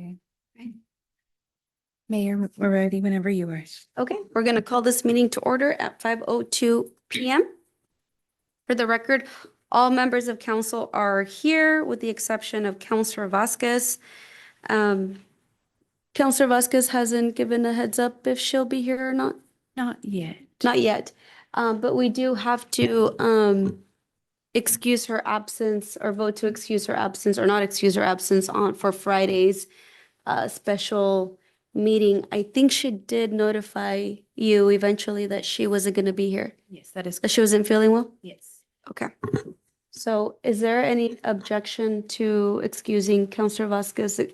Okay. Mayor, we're ready whenever you are. Okay, we're going to call this meeting to order at 5:02 PM. For the record, all members of council are here with the exception of Counselor Vasquez. Counselor Vasquez hasn't given a heads up if she'll be here or not. Not yet. Not yet. But we do have to excuse her absence or vote to excuse her absence or not excuse her absence for Friday's special meeting. I think she did notify you eventually that she wasn't going to be here, Yes, that is. that she wasn't feeling well? Yes. Okay. So is there any objection to excusing Counselor Vasquez's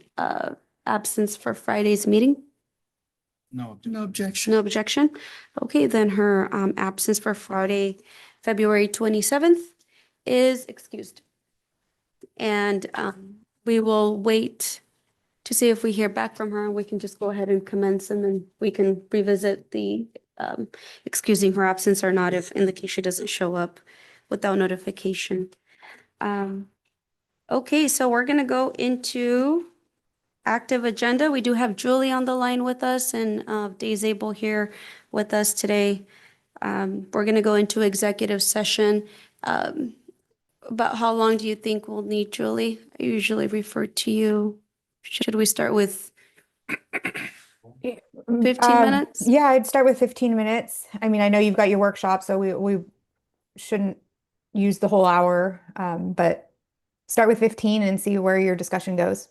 absence for Friday's meeting? No objection. No objection? Okay, then her absence for Friday, February 27th is excused. And we will wait to see if we hear back from her. We can just go ahead and commence and then we can revisit the excusing her absence or not if in the case she doesn't show up without notification. Okay, so we're gonna go into active agenda. We do have Julie on the line with us and Dave's able here with us today. We're gonna go into executive session. About how long do you think we'll need, Julie? I usually refer to you. Should we start with 15 minutes? Yeah, I'd start with 15 minutes. I mean, I know you've got your workshop, so we shouldn't use the whole hour, but start with 15 and see where your discussion goes.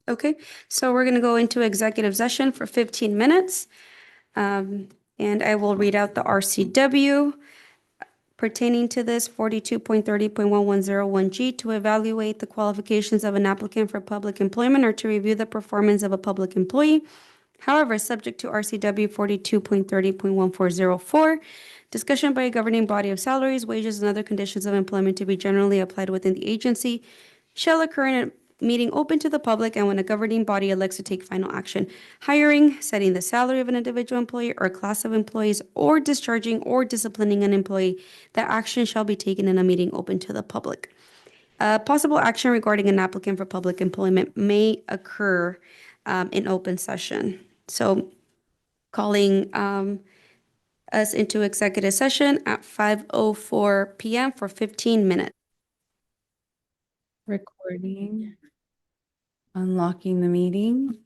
Okay, so we're gonna go into executive session for 15 minutes. And I will read out the RCW pertaining to this 42.30.1101G to evaluate the qualifications of an applicant for public employment or to review the performance of a public employee. However, subject to RCW 42.30.1404, discussion by a governing body of salaries, wages, and other conditions of employment to be generally applied within the agency shall occur in a meeting open to the public and when a governing body elects to take final action, hiring, setting the salary of an individual employee or class of employees, or discharging or disciplining an employee, that action shall be taken in a meeting open to the public. Possible action regarding an applicant for public employment may occur in open session. So calling us into executive session at 5:04 PM for 15 minutes. Recording. Unlocking the meeting.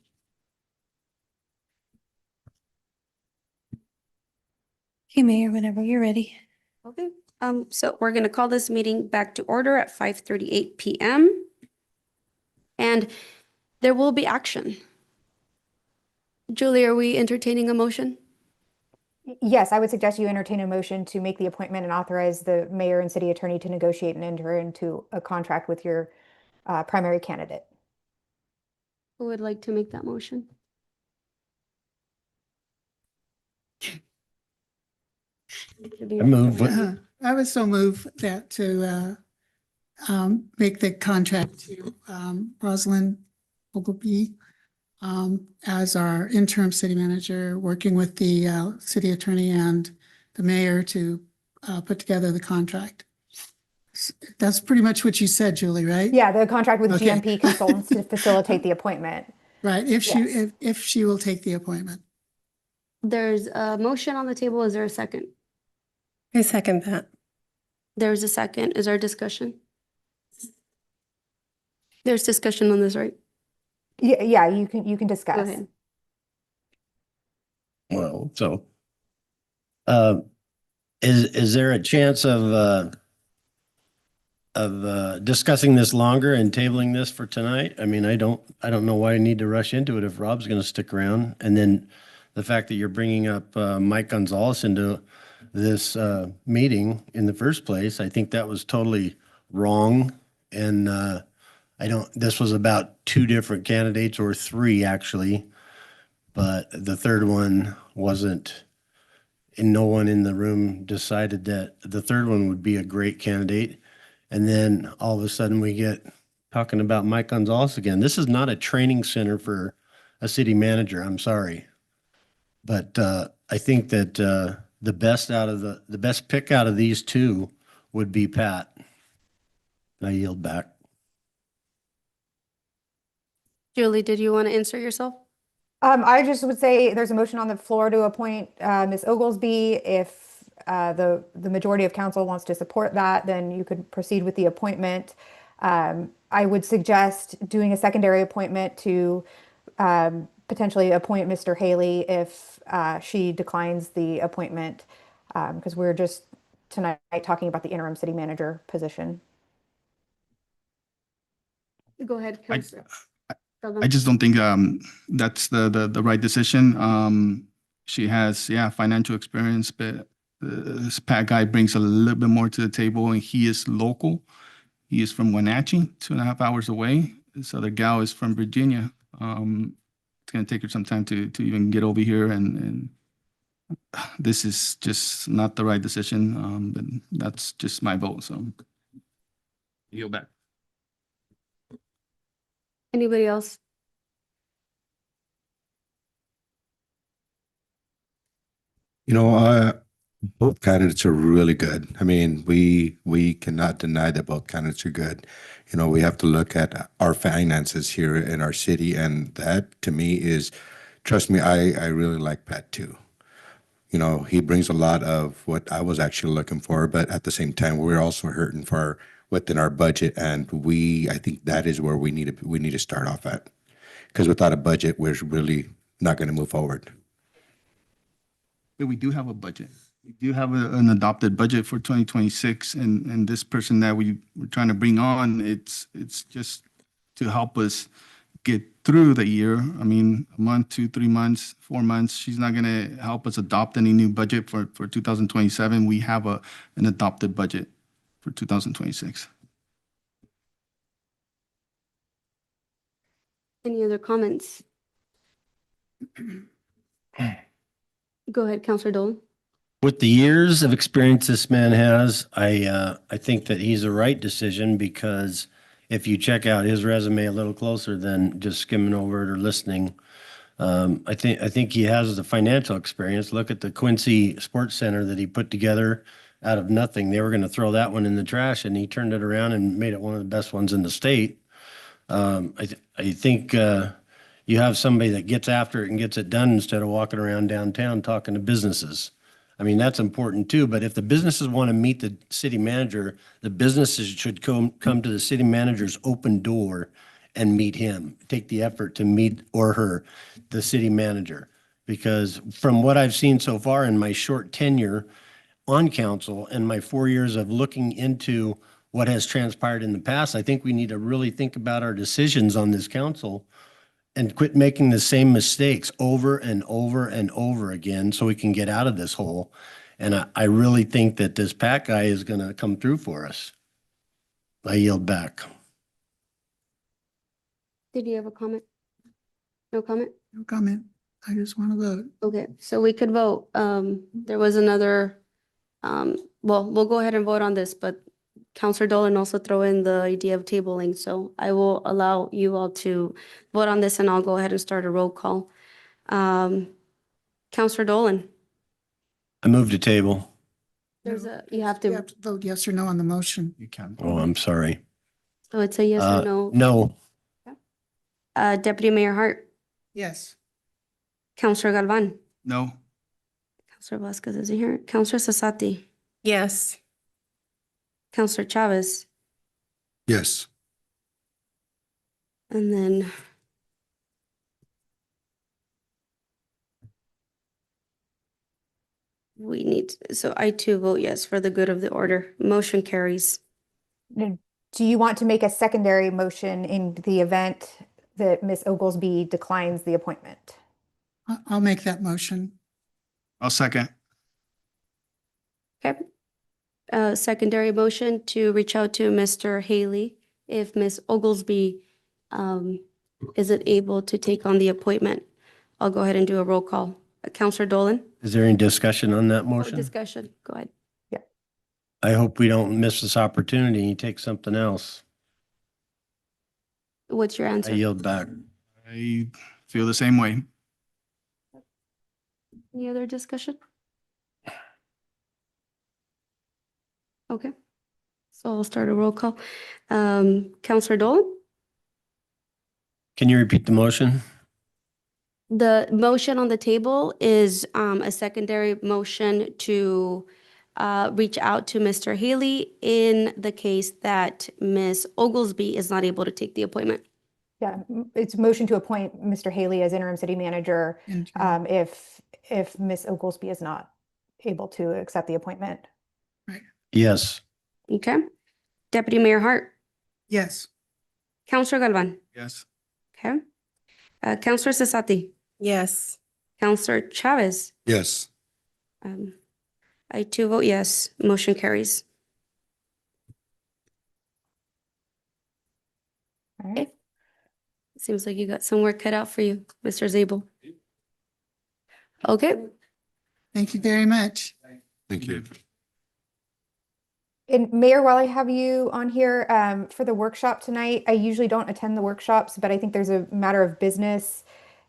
Okay, Mayor, whenever you're ready. Okay, so we're gonna call this meeting back to order at 5:38 PM. And there will be action. Julie, are we entertaining a motion? Yes, I would suggest you entertain a motion to make the appointment and authorize the mayor and city attorney to negotiate and enter into a contract with your primary candidate. Who would like to make that motion? I move. I would so move that to make the contract to Rosalind Ogilvie as our interim city manager, working with the city attorney and the mayor to put together the contract. That's pretty much what you said, Julie, right? Yeah, the contract with Okay. GMP consultants to facilitate the appointment. Right, Yes. if she will take the appointment. There's a motion on the table. Is there a second? I second that. There's a second. Is there discussion? There's discussion on this, right? Yeah, you can Go discuss. ahead. Well, so, is there a chance of discussing this longer and tabling this for tonight? I mean, I don't know why I need to rush into it if Rob's going to stick around. And then the fact that you're bringing up Mike Gonzalez into this meeting in the first place, I think that was totally wrong. And this was about two different candidates, or three actually, but the third one wasn't, and no one in the room decided that the third one would be a great candidate. And then all of a sudden we get talking about Mike Gonzalez again. This is not a training center for a city manager. I'm sorry. But I think that the best pick out of these two would be Pat. I yield back. Julie, did you want to answer yourself? I just would say there's a motion on the floor to appoint Ms. Oglesby. If the majority of council wants to support that, then you could proceed with the appointment. I would suggest doing a secondary appointment to potentially appoint Mr. Haley if she declines the appointment, because we're just tonight talking about the interim city manager position. Go ahead, Counselor. I just don't think that's the right decision. She has, yeah, financial experience, but this Pat guy brings a little bit more to the table, and he is local. He is from Wenatchee, 2.5 hours away. This other gal is from Virginia. It's gonna take her some time to even get over here, and this is just not the right decision. But that's just my vote, so. Yield back. Anybody else? You know, both candidates are really good. I mean, we cannot deny that both candidates are good. You know, we have to look at our finances here in our city, and that to me is, trust me, I really like Pat too. You know, he brings a lot of what I was actually looking for, but at the same time, we're also hurting for within our budget, and I think that is where we need to start off at, because without a budget, we're really not going to move forward. But we do have a budget. We do have an adopted budget for 2026, and this person that we're trying to bring on, it's just to help us get through the year. I mean, a month, 2, 3 months, 4 months. She's not gonna help us adopt any new budget for 2027. We have an adopted budget for 2026. Any other comments? Go ahead, Counselor Dolan. With the years of experience this man has, I think that he's the right decision, because if you check out his resume a little closer than just skimming over it or listening, I think he has the financial experience. Look at the Quincy Sports Center that he put together out of nothing. They were going to throw that one in the trash, and he turned it around and made it one of the best ones in the state. I think you have somebody that gets after it and gets it done instead of walking around downtown talking to businesses. I mean, that's important too, but if the businesses want to meet the city manager, the businesses should come to the city manager's open door and meet him, take the effort to meet or her, the city manager. Because from what I've seen so far in my short tenure on council and my 4 years of looking into what has transpired in the past, I think we need to really think about our decisions on this council and quit making the same mistakes over and over and over again so we can get out of this hole. And I really think that this Pat guy is going to come through for us. I yield back. Did you have a comment? No comment? No comment. I just want to vote. Okay, so we could vote. There was another, well, we'll go ahead and vote on this, but Counselor Dolan also throw in the idea of tabling. So I will allow you all to vote on this, and I'll go ahead and start a roll call. Counselor Dolan, I move to table. you have You to, have to vote yes or no on the motion. You can. Oh, I'm sorry. so it's a yes or no. No. Deputy Mayor Hart, Yes. Counselor Galvan, No. Counselor Vasquez isn't here, Counselor Sasati, Yes. Counselor Chavez, Yes. and then we need, so I too vote yes for the good of the order. Motion carries. Do you want to make a secondary motion in the event that Ms. Oglesby declines the appointment? I'll make that motion. I'll second. Okay. Secondary motion to reach out to Mr. Haley if Ms. Oglesby isn't able to take on the appointment. I'll go ahead and do a roll call. Counselor Dolan? Is there any discussion on that Oh, motion? discussion. Go ahead. I hope we don't miss this opportunity and you take something else. What's your I answer? yield back. I feel the same way. Any other discussion? Okay. So I'll start a roll call. Counselor Dolan? Can you repeat the motion? The motion on the table is a secondary motion to reach out to Mr. Haley in the case that Ms. Oglesby is not able to take the appointment. Yeah, it's a motion to appoint Mr. Haley as interim city manager Interim. if Ms. Oglesby is not able to accept the appointment. Yes. Okay? Deputy Mayor Hart, Yes. Counselor Galvan, Yes. okay? Counselor Sasaki, Yes. Counselor Chavez, Yes. I too vote yes, motion carries. All right. Seems like you got some work cut out for you, Mr. Zabel. Okay, Thank you very much. Thank you. And Mayor, while I have you on here, for the workshop tonight, I usually don't attend the workshops, but I think there's a matter of business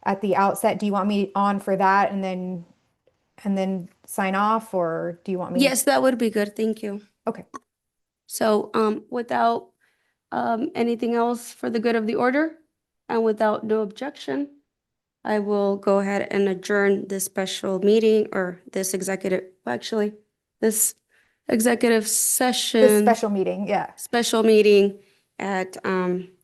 at the outset. Do you want me on for that and then sign off, or do you want me? yes, that would be good, thank you. Okay. So, without, anything else for the good of the order, and without no objection, I will go ahead and adjourn this special meeting, or this executive, actually, this executive This session, special meeting, yeah. special meeting at, 5:47.